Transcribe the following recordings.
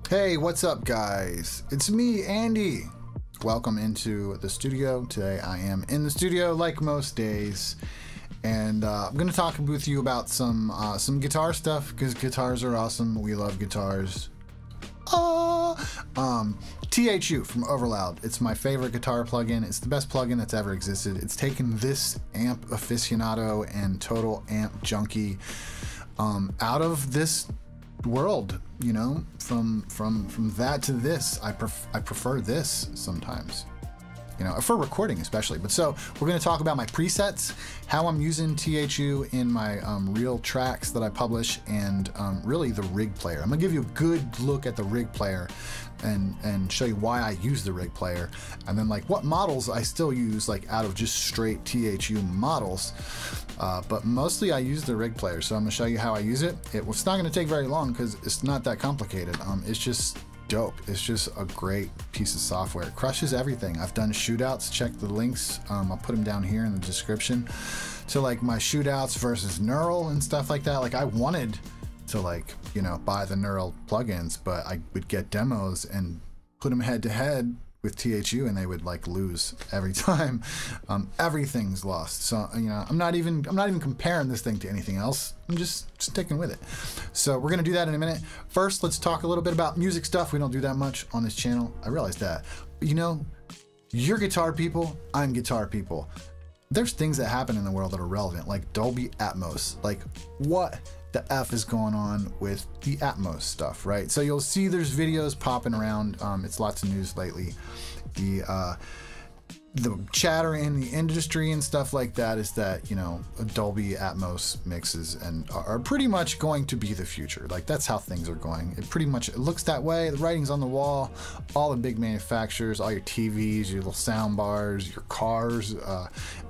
Hey, what's up guys? It's me, Andy. Welcome into the studio. Today I am in the studio like most days, and I'm gonna talk with you about some guitar stuff because guitars are awesome. We love guitars. THU from Overloud. It's my favorite guitar plugin. It's the best plugin that's ever existed. It's taken this amp aficionado and total amp junkie out of this world, you know, from that to this. I prefer this sometimes, you know, for recording especially. But so we're going to talk about my presets, how I'm using THU in my real tracks that I publish, and really the rig player. I'm gonna give you a good look at the rig player and show you why I use the rig player, and then like what models I still use, like out of just straight THU models, but mostly I use the rig player. So I'm gonna show you how I use it. It's not gonna take very long because it's not that complicated. It's just dope. It's just a great piece of software. It crushes everything. I've done shootouts. Check the links. I'll put them down here in the description. So like my shootouts versus neural and stuff like that. Like I wanted to, like, you know, buy the neural plugins, but I would get demos and put them head to head with THU and they would like lose every time. Everything's lost. So, you know, I'm not even comparing this thing to anything else. I'm just sticking with it. So we're gonna do that in a minute. First, let's talk a little bit about music stuff. We don't do that much on this channel. I realize that. But, you know, you're guitar people, I'm guitar people. There's things that happen in the world that are relevant, like Dolby Atmos. Like, what the F is going on with the Atmos stuff, right? So you'll see there's videos popping around. It's lots of news lately. The chatter in the industry and stuff like that is that, you know, Dolby Atmos mixes and are pretty much going to be the future. Like, that's how things are going. It looks that way. The writing's on the wall. All the big manufacturers, all your TVs, your little sound bars, your cars,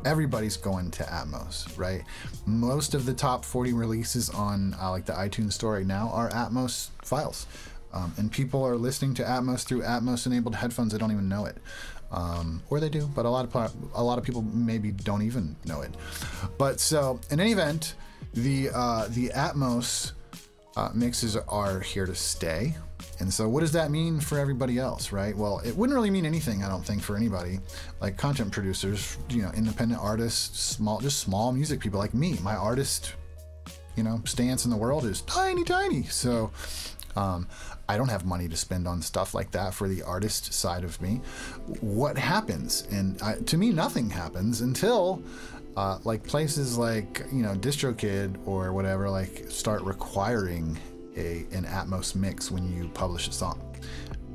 everybody's going to Atmos, right? Most of the top 40 releases on like the iTunes store right now are Atmos files. And people are listening to Atmos through Atmos enabled headphones. They don't even know it. Or they do, but a lot of people maybe don't even know it. But so in any event, the Atmos mixes are here to stay. And so what does that mean for everybody else, right? Well, it wouldn't really mean anything, I don't think, for anybody. Like content producers, you know, independent artists, just small music people like me. My artist, you know, stance in the world is tiny. So I don't have money to spend on stuff like that for the artist side of me. What happens? And to me, nothing happens until like places like, you know, DistroKid or whatever, like start requiring an Atmos mix when you publish a song.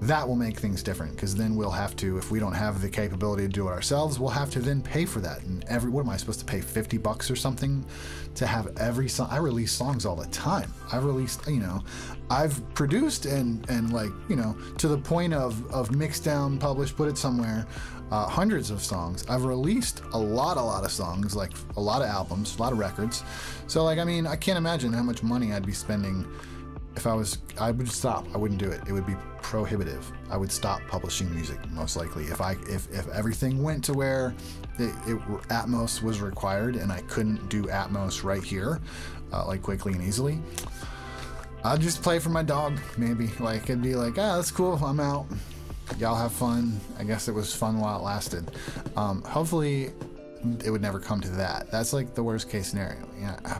That will make things different, because then we'll have to, if we don't have the capability to do it ourselves, we'll have to then pay for that. And what am I supposed to pay, 50 bucks or something to have every song? I release songs all the time. I've released, you know, I've produced and like, you know, to the point of mix down, publish, put it somewhere, hundreds of songs. I've released a lot of songs, like a lot of albums, a lot of records. So like, I mean, I can't imagine how much money I'd be spending if I would stop. I wouldn't do it. It would be prohibitive. I would stop publishing music most likely if everything went to where Atmos was required and I couldn't do Atmos right here, like quickly and easily. I'd just play for my dog, maybe. Like, it'd be like, ah, that's cool, I'm out. Y'all have fun. I guess it was fun while it lasted. Hopefully it would never come to that. That's like the worst case scenario. Yeah.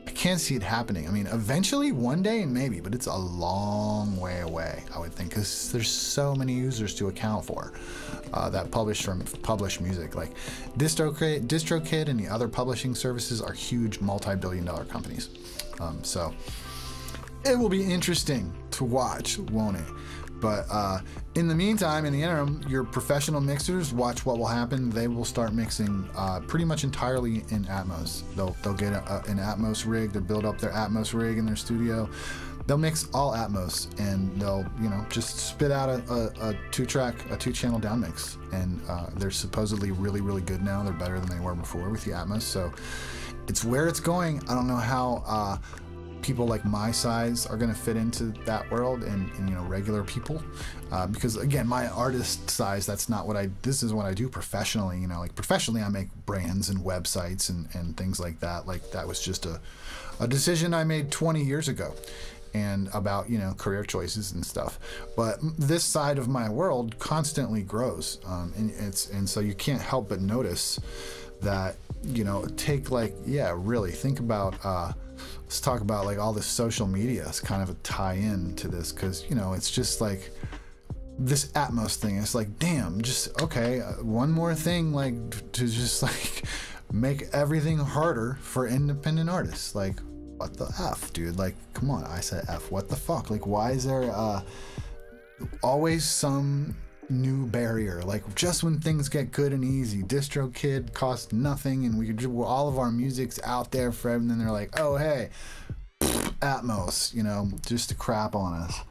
I can't see it happening. I mean, eventually, one day, maybe, but it's a long way away, I would think, because there's so many users to account for that publish music. Like DistroKid and the other publishing services are huge multi-billion-dollar companies. So it will be interesting to watch, won't it? But in the meantime, in the interim, your professional mixers, watch what will happen. They will start mixing pretty much entirely in Atmos. They'll get an Atmos rig. They'll build up their Atmos rig in their studio. They'll mix all Atmos, and they'll, you know, just spit out a two-channel down mix. And they're supposedly really good now. They're better than they were before with the Atmos. So it's where it's going. I don't know how people like my size are going to fit into that world, and you know, regular people, because again, my artist size, that's not what this is what I do professionally. You know, like professionally I make brands and websites and things like that. Like that was just a decision I made 20 years ago, and about, you know, career choices and stuff. But this side of my world constantly grows, and so you can't help but notice that, you know, take like, yeah, really think about, let's talk about like all this social media as kind of a tie-in to this, because, you know, it's just like this Atmos thing. It's like, damn, just okay, one more thing, like to just like make everything harder for independent artists. Like, what the F, dude? Like, come on, I said F. What the fuck? Like, why is there always some new barrier? Like, just when things get good and easy, DistroKid costs nothing, and we could all of our music's out there for everything. And then they're like, oh hey, Atmos, you know, just to crap on us.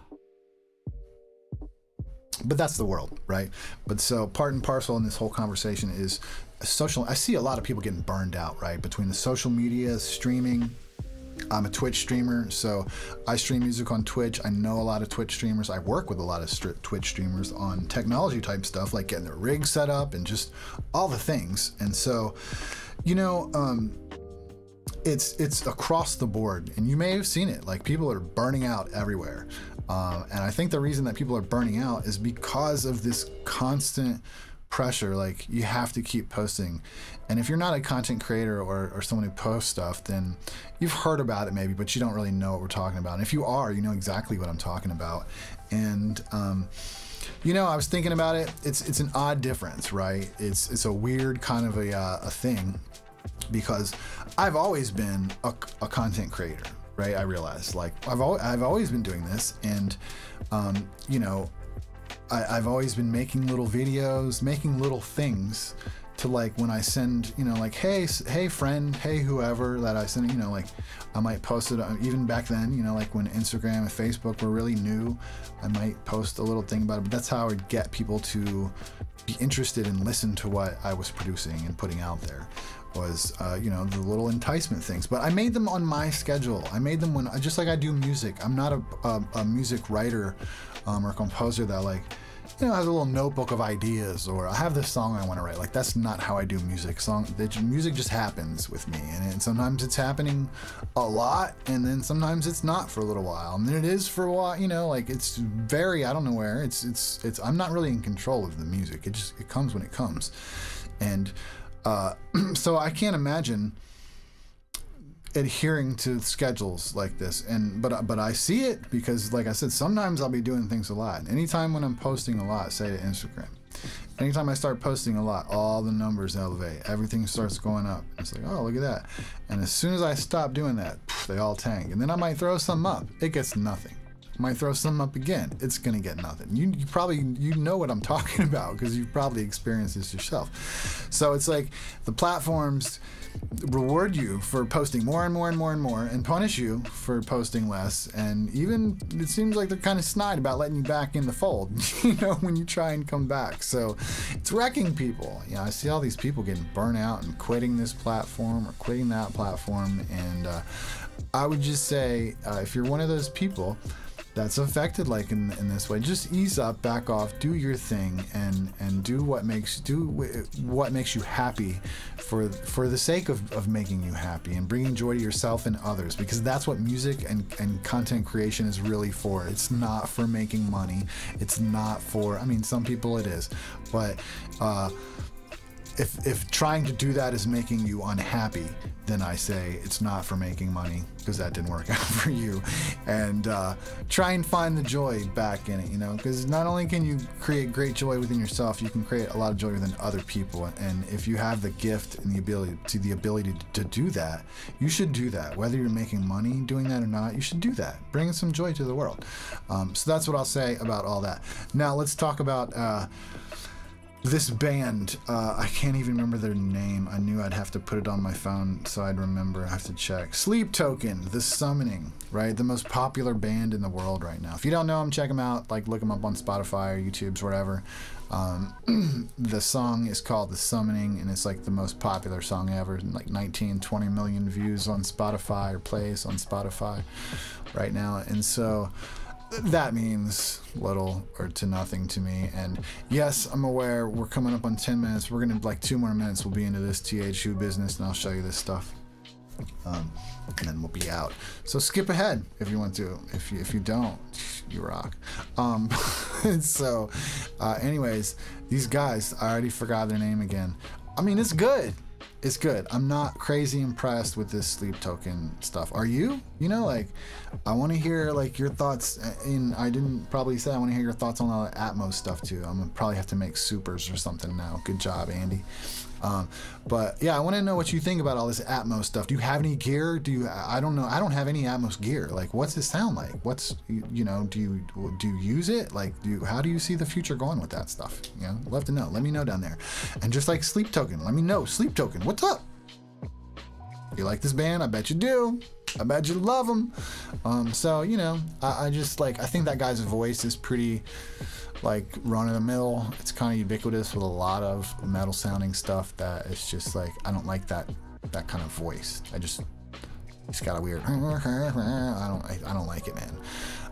But that's the world, right? But so part and parcel in this whole conversation is social. I see a lot of people getting burned out, right? Between the social media, streaming. I'm a Twitch streamer, so I stream music on Twitch. I know a lot of Twitch streamers. I work with a lot of Twitch streamers on technology type stuff, like getting their rig set up and just all the things. And so, you know, it's across the board, and you may have seen it. Like, people are burning out everywhere, and I think the reason that people are burning out is because of this constant pressure. Like, you have to keep posting, and if you're not a content creator or someone who posts stuff, then you've heard about it maybe, but you don't really know what we're talking about. And if you are, you know exactly what I'm talking about. And you know, I was thinking about it. It's an odd difference, right? It's a weird kind of a thing, because I've always been a content creator, right? I realized, like, I've always been doing this, and you know, I've always been making little videos, making little things to, like, when I send, you know, like, hey friend, hey whoever that I send, you know, like, I might post it, even back then, you know, like when Instagram and Facebook were really new, I might post a little thing about it. But that's how I would get people to be interested and listen to what I was producing and putting out there, was you know, the little enticement things. But I made them on my schedule. I made them when, just like I do music. I'm not a music writer or composer that, like, you know, has a little notebook of ideas, or I have this song I want to write. Like, that's not how I do music. Music just happens with me, and sometimes it's happening a lot, and then sometimes it's not for a little while, and then it is for a while. You know, like, it's very, I don't know where. It's I'm not really in control of the music. It comes when it comes, and so I can't imagine adhering to schedules like this. But I see it, because, like I said, sometimes I'll be doing things a lot. Anytime when I'm posting a lot, say to Instagram, anytime I start posting a lot, all the numbers elevate, everything starts going up. It's like, oh, look at that. And as soon as I stop doing that, they all tank. And then I might throw some up, it gets nothing. I might throw some up again, it's gonna get nothing. You probably, you know what I'm talking about, because you've probably experienced this yourself. So it's like the platforms reward you for posting more and more and more and more, and punish you for posting less. And even, it seems like they're kind of snide about letting you back in the fold, you know, when you try and come back. So it's wrecking people. You know, I see all these people getting burnt out and quitting this platform or quitting that platform. And I would just say, if you're one of those people that's affected like in this way, just ease up, back off, do your thing, and do what makes you happy for the sake of making you happy and bringing joy to yourself and others, because that's what music and content creation is really for. It's not for making money. It's not for, I mean, some people it is, but if trying to do that is making you unhappy, then I say it's not for making money, because that didn't work out for you. And try and find the joy back in it, you know, because not only can you create great joy within yourself, you can create a lot of joy within other people. And if you have the gift and the ability to do that, you should do that. Whether you're making money doing that or not, you should do that. Bring some joy to the world. So that's what I'll say about all that. Now let's talk about this band. I can't even remember their name. I knew I'd have to put it on my phone so I'd remember. I have to check. Sleep Token, The Summoning, right? The most popular band in the world right now. If you don't know them, check them out. Like, look them up on Spotify or YouTube's, whatever. The song is called The Summoning, and it's like the most popular song ever. Like 19, 20 million views on Spotify, or plays on Spotify right now. And so that means little or to nothing to me. And yes, I'm aware we're coming up on 10 minutes. We're gonna, like, 2 more minutes, we'll be into this THU business, and I'll show you this stuff. And then we'll be out. So skip ahead if you want to. If you don't, you rock. So, anyways, these guys, I already forgot their name again. I mean, it's good. It's good. I'm not crazy impressed with this Sleep Token stuff. Are you? You know, like, I want to hear like your thoughts. I didn't probably say I want to hear your thoughts on all the Atmos stuff too. I'm gonna probably have to make supers or something now. Good job, Andy. But yeah, I want to know what you think about all this Atmos stuff. Do you have any gear? I don't know. I don't have any Atmos gear. Like, what's it sound like? What's, you know, do you use it? Like, how do you see the future going with that stuff? You know, love to know. Let me know down there. And just like Sleep Token, let me know. Sleep Token, what's up? You like this band? I bet you do. I bet you love them. So, you know, I just like, I think that guy's voice is pretty like run of the mill. It's kind of ubiquitous with a lot of metal sounding stuff that it's just like, I don't like that kind of voice. He's got a weird, I don't like it, man.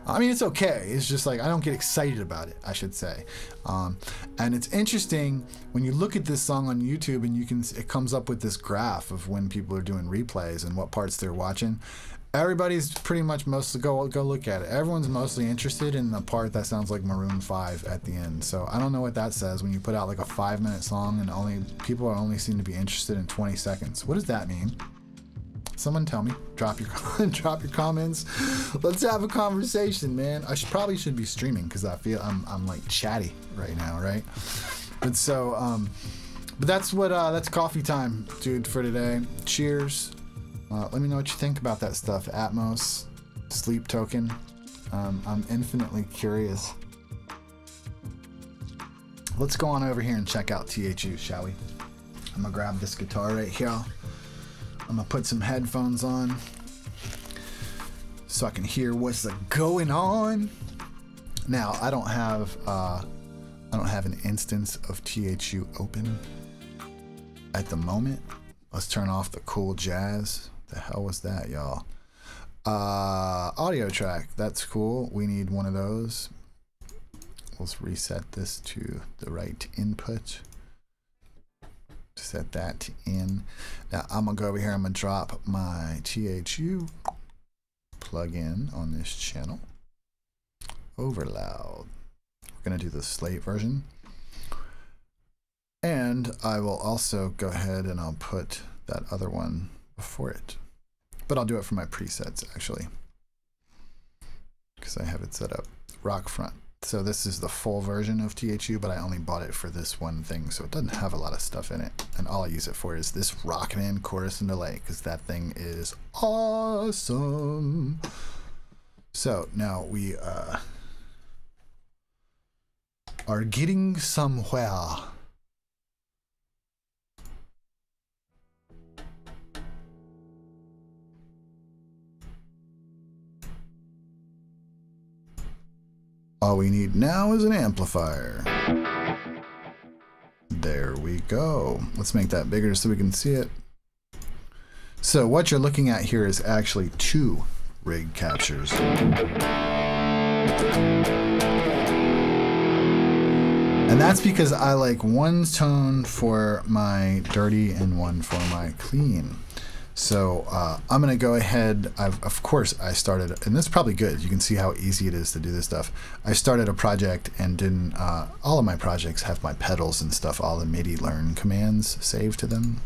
I mean, it's okay. It's just like, I don't get excited about it, I should say. And it's interesting when you look at this song on YouTube and it comes up with this graph of when people are doing replays and what parts they're watching. Everybody's pretty much mostly, go look at it. Everyone's mostly interested in the part that sounds like Maroon 5 at the end. So I don't know what that says when you put out like a 5-minute song and people only seem to be interested in 20 seconds. What does that mean? Someone tell me. Drop your comments. Let's have a conversation, man. I probably should be streaming because I feel I'm like chatty right now, right? But so but that's coffee time, dude, for today. Cheers. Let me know what you think about that stuff. Atmos, Sleep Token. I'm infinitely curious. Let's go on over here and check out THU, shall we? I'm gonna grab this guitar right here. I'm gonna put some headphones on so I can hear what's going on. Now, I don't have an instance of THU open at the moment. Let's turn off the cool jazz. The hell was that, y'all? Audio track. That's cool. We need one of those. Let's reset this to the right input. Set that in. Now I'm gonna go over here. I'm gonna drop my THU plug-in on this channel. Overloud. We're gonna do the Slate version. And I will also go ahead and I'll put that other one before it. But I'll do it for my presets actually, because I have it set up. Rock front. So this is the full version of THU, but I only bought it for this one thing, so it doesn't have a lot of stuff in it. And all I use it for is this Rock Band chorus and delay, because that thing is awesome. So now we are getting somewhere. All we need now is an amplifier. There we go. Let's make that bigger so we can see it. So what you're looking at here is actually 2 rig captures. And that's because I like one tone for my dirty and one for my clean. So I'm gonna go ahead. Of course I started, and this is probably good. You can see how easy it is to do this stuff. I started a project and didn't, all of my projects have my pedals and stuff, all the MIDI learn commands saved to them.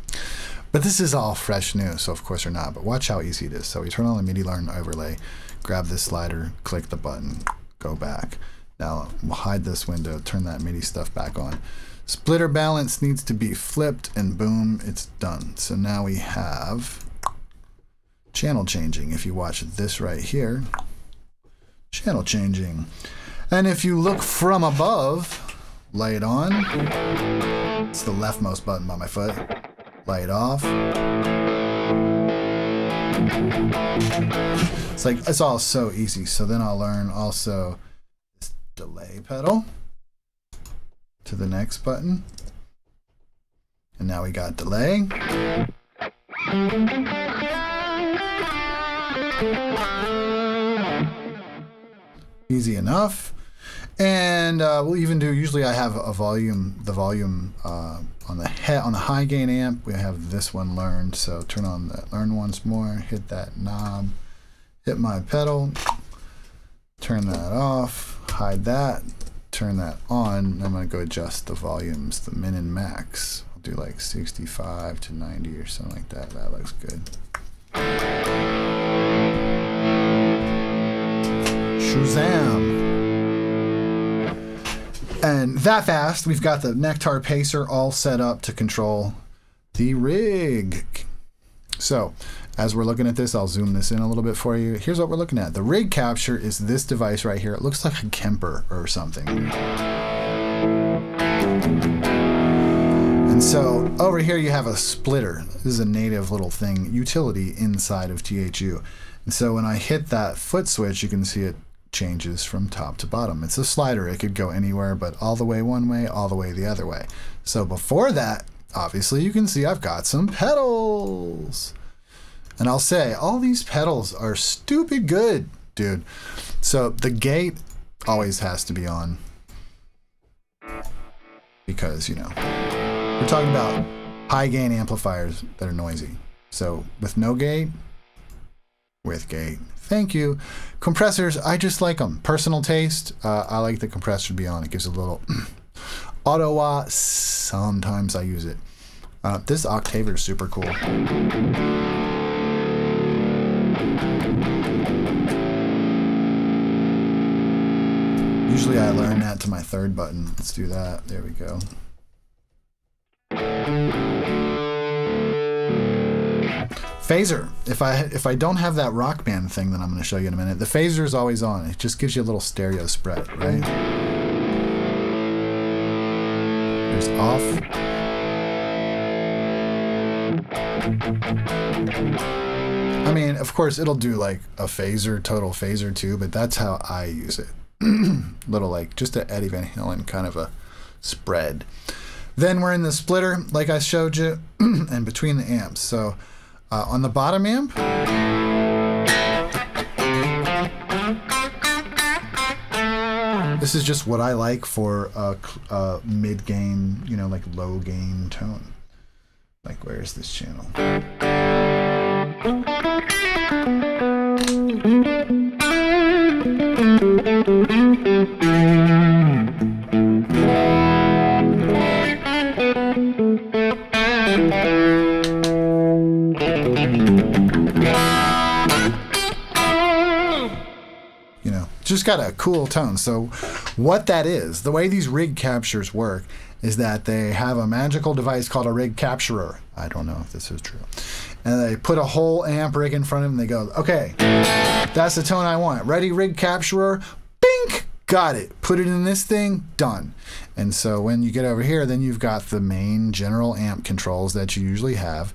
But this is all fresh new, so of course they're not, but watch how easy it is. So we turn on the MIDI learn overlay, grab this slider, click the button, go back. Now we'll hide this window, turn that MIDI stuff back on. Splitter balance needs to be flipped and boom, it's done. So now we have channel changing. If you watch this right here, channel changing. And if you look from above, light on. It's the leftmost button by my foot. Light off. It's like, it's all so easy. So then I'll learn also this delay pedal to the next button. And now we got delay. Easy enough. And we'll even do, usually I have a volume, the volume on the high gain amp, we have this one learned. So turn on the learn once more, hit that knob, hit my pedal, turn that off, hide that, turn that on. I'm gonna go adjust the volumes, the min and max. I'll do like 65 to 90 or something like that. That looks good. Shazam! And that fast, we've got the Nectar Pacer all set up to control the rig. So, as we're looking at this, I'll zoom this in a little bit for you. Here's what we're looking at. The rig capture is this device right here. It looks like a Kemper or something. And so over here you have a splitter. This is a native little thing, utility inside of THU. And so when I hit that foot switch, you can see it changes from top to bottom. It's a slider. It could go anywhere, but all the way one way, all the way the other way. So before that, obviously you can see I've got some pedals. And I'll say, all these pedals are stupid good, dude. So the gate always has to be on. Because, you know, we're talking about high gain amplifiers that are noisy. So with no gate, with gate. Thank you. Compressors, I just like them. Personal taste, I like the compressor to be on. It gives a little auto wah. Sometimes I use it. This Octaver is super cool. Usually I learn that to my third button. Let's do that. There we go. Phaser. If I don't have that Rock Band thing that I'm going to show you in a minute, the phaser is always on. It just gives you a little stereo spread, right? There's off. I mean, of course, it'll do like a phaser, total phaser too, but that's how I use it. Little like just a Eddie Van Halen kind of a spread. Then we're in the splitter, like I showed you, and between the amps. So on the bottom amp, this is just what I like for a mid-gain, you know, like low-gain tone. Like, where's this channel? You know, just got a cool tone. So what that is, the way these rig captures work is that they have a magical device called a rig capturer. I don't know if this is true. And they put a whole amp rig in front of them and they go, okay, that's the tone I want. Ready, rig capturer? Bink! Got it. Put it in this thing, done. And so when you get over here, then you've got the main general amp controls that you usually have.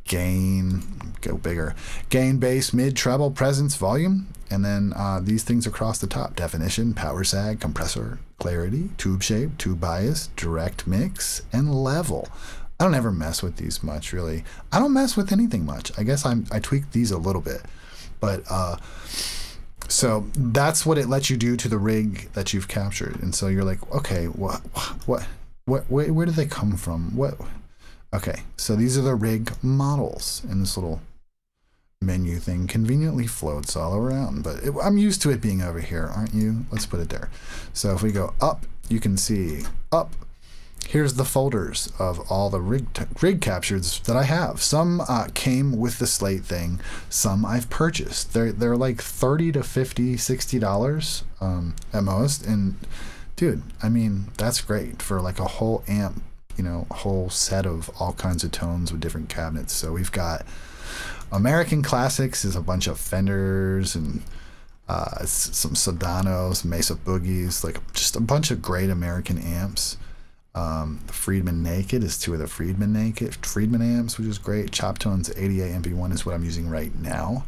Gain, go bigger. Gain, bass, mid, treble, presence, volume. And then these things across the top. Definition, power sag, compressor, clarity, tube shape, tube bias, direct mix, and level. I don't ever mess with these much, really. I don't mess with anything much. I guess I tweak these a little bit. But so that's what it lets you do to the rig that you've captured. And so you're like, okay, where do they come from? Okay, so these are the rig models, and this little menu thing conveniently floats all around, but I'm used to it being over here, aren't you? Let's put it there. So if we go up, you can see up. Here's the folders of all the rig captures that I have. Some came with the Slate thing. Some I've purchased. They're like $30 to $50, $60 at most. And dude, I mean, that's great for like a whole amp, you know, a whole set of all kinds of tones with different cabinets. So we've got American Classics is a bunch of Fenders and some Sodanos, Mesa Boogies, like just a bunch of great American amps. The Friedman Naked is two of the Friedman amps, which is great. Choptone's ADA MP1 is what I'm using right now.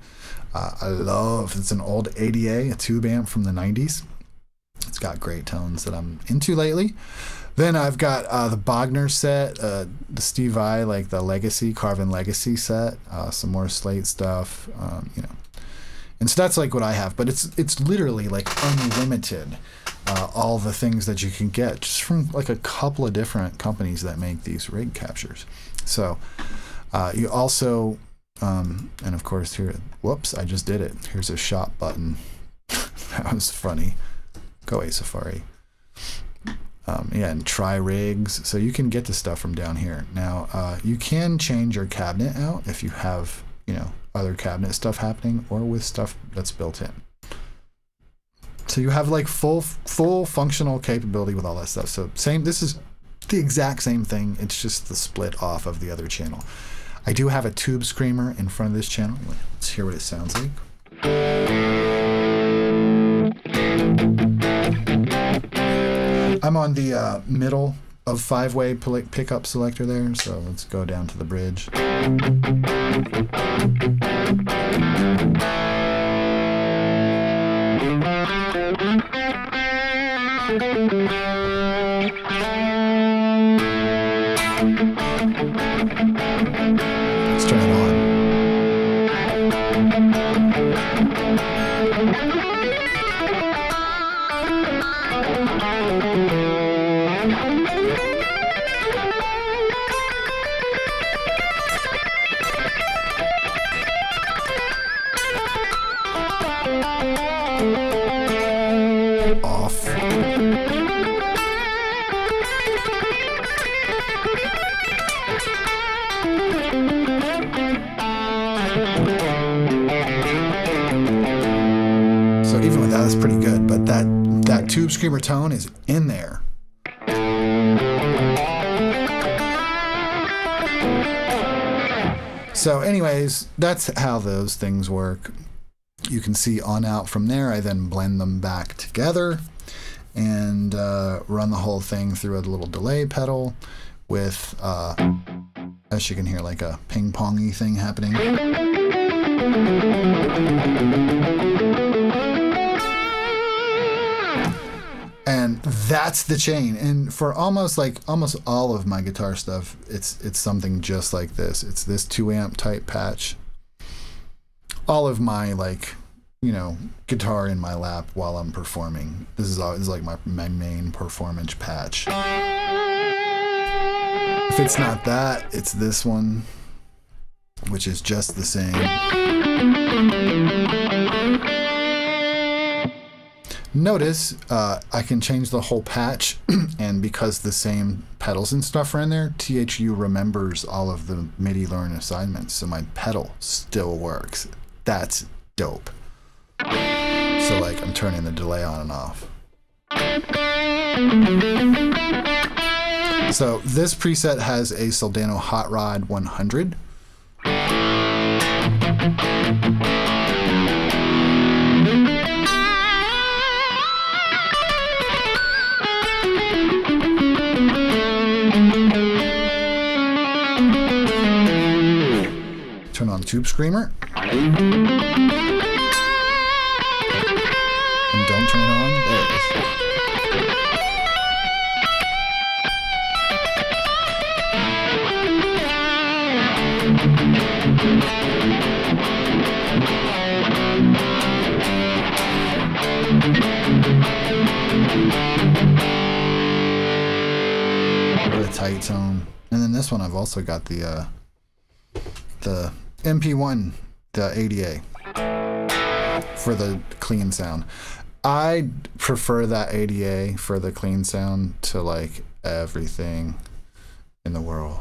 I love, it's an old ADA, a tube amp from the 90s. It's got great tones that I'm into lately. Then I've got the Bogner set, the Steve Vai, like the Legacy, Carvin Legacy set, some more Slate stuff, you know. And so that's like what I have, but it's literally like unlimited. all the things that you can get just from like a couple of different companies that make these rig captures. So you also, and of course here, whoops, I just did it. Here's a shop button. That was funny. Go away, Safari. Yeah, and try rigs. So you can get the stuff from down here. Now, you can change your cabinet out if you have, you know, other cabinet stuff happening or with stuff that's built in. So you have like full functional capability with all that stuff. So this is the exact same thing. It's just the split off of the other channel. I do have a tube screamer in front of this channel. Let's hear what it sounds like. I'm on the middle of 5-way pickup selector there, so let's go down to the bridge. Let's turn it on. Off. So even with that, it's pretty good, but that tube screamer tone is in there. So anyways, that's how those things work. You can see on out from there. I then blend them back together and run the whole thing through a little delay pedal with, as you can hear, like a ping-pongy thing happening. And that's the chain. And for almost all of my guitar stuff, it's something just like this. It's this 2-amp type patch. All of my, like, you know, guitar in my lap while I'm performing. This is like my main performance patch. If it's not that, it's this one, which is just the same. Notice I can change the whole patch, and because the same pedals and stuff are in there, THU remembers all of the MIDI learn assignments, so my pedal still works. That's dope. So like I'm turning the delay on and off. So this preset has a Soldano Hot Rod 100. Turn on the tube screamer. And don't turn it on. There it is. What a tight tone. And then this one, I've also got the MP1, the ADA, for the clean sound. I prefer that ADA for the clean sound to like everything in the world.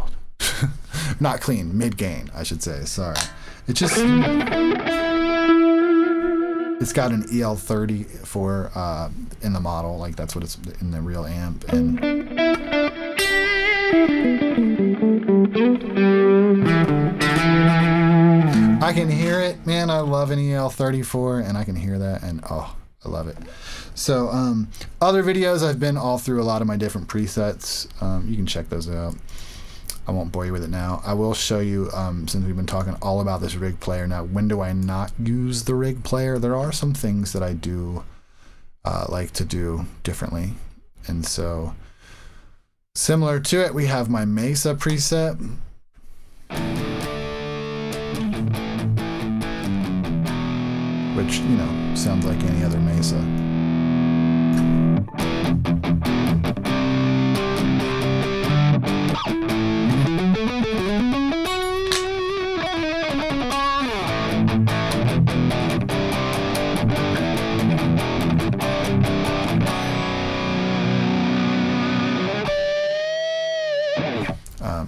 Not clean, mid-gain, I should say, sorry. It just, it's got an EL30 for in the model, like that's what it's in the real amp. And I can hear it, man. I love an EL34, and I can hear that, and oh, I love it. So other videos, I've been all through a lot of my different presets. You can check those out. I won't bore you with it now. I will show you, since we've been talking all about this rig player. Now, when do I not use the rig player? There are some things that I do like to do differently. And so, similar to it, we have my Mesa preset. Which, you know, sounds like any other Mesa.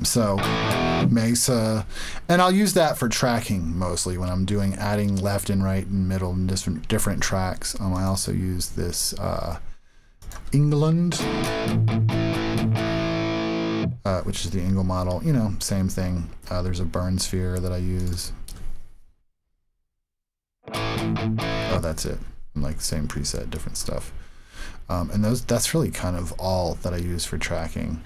So Mesa, and I'll use that for tracking mostly when I'm doing adding left and right and middle and different tracks. I also use this England, which is the Engel model. You know, same thing. There's a burn sphere that I use. Oh, that's it. Like same preset, different stuff. And that's really kind of all that I use for tracking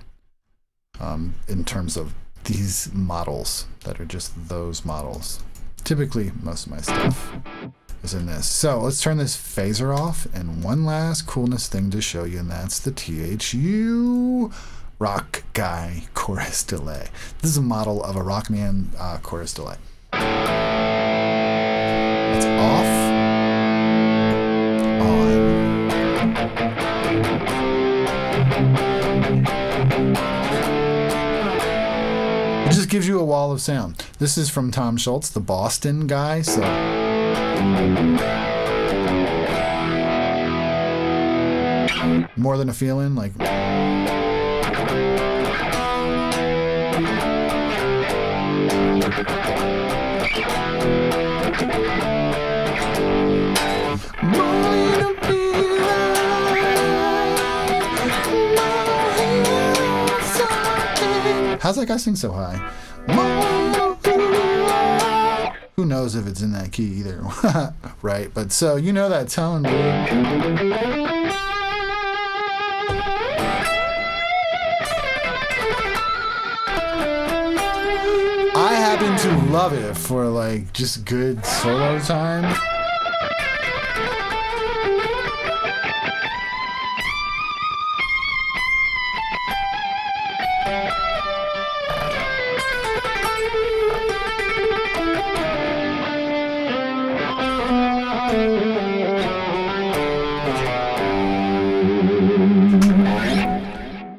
in terms of these models that are just those models. Typically, most of my stuff is in this. So let's turn this phaser off, and one last coolness thing to show you, and that's the THU Rock Guy chorus delay. This is a model of a Rockman chorus delay. It's off, on. It just gives you a wall of sound. This is from Tom Schultz, the Boston guy. So More Than a Feeling, like how's that guy sing so high? Who knows if it's in that key either, right? But so you know that tone, dude. I happen to love it for like just good solo time.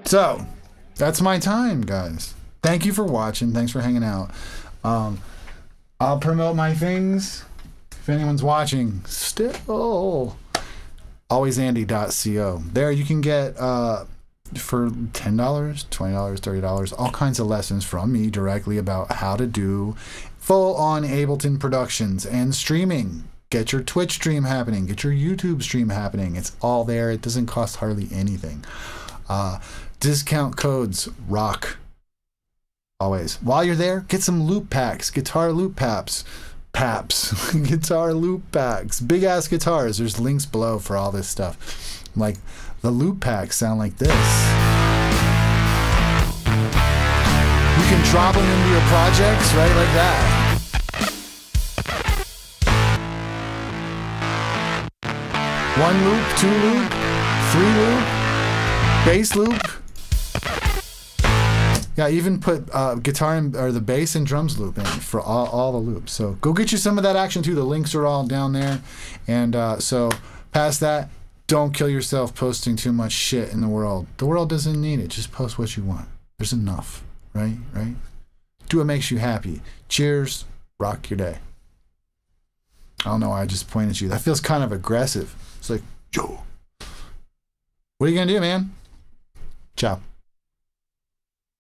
So, that's my time, guys. Thank you for watching. Thanks for hanging out. I'll promote my things if anyone's watching still. alwaysandy.co. There you can get for $10, $20, $30 all kinds of lessons from me directly about how to do full-on Ableton productions and streaming. Get your Twitch stream happening. Get your YouTube stream happening. It's all there. It doesn't cost hardly anything. Discount codes rock. Always. While you're there, get some loop packs, guitar loop paps, guitar loop packs, big ass guitars. There's links below for all this stuff. Like the loop packs sound like this. You can drop them into your projects, right, like that. One loop, two loop, three loop, bass loop. Yeah, I even put guitar or the bass and drums loop in for all the loops. So go get you some of that action too. The links are all down there. And so past that, don't kill yourself posting too much shit in the world. The world doesn't need it. Just post what you want. There's enough, right? Right? Do what makes you happy. Cheers. Rock your day. I don't know why I just pointed at you. That feels kind of aggressive. It's like, yo. What are you going to do, man? Ciao.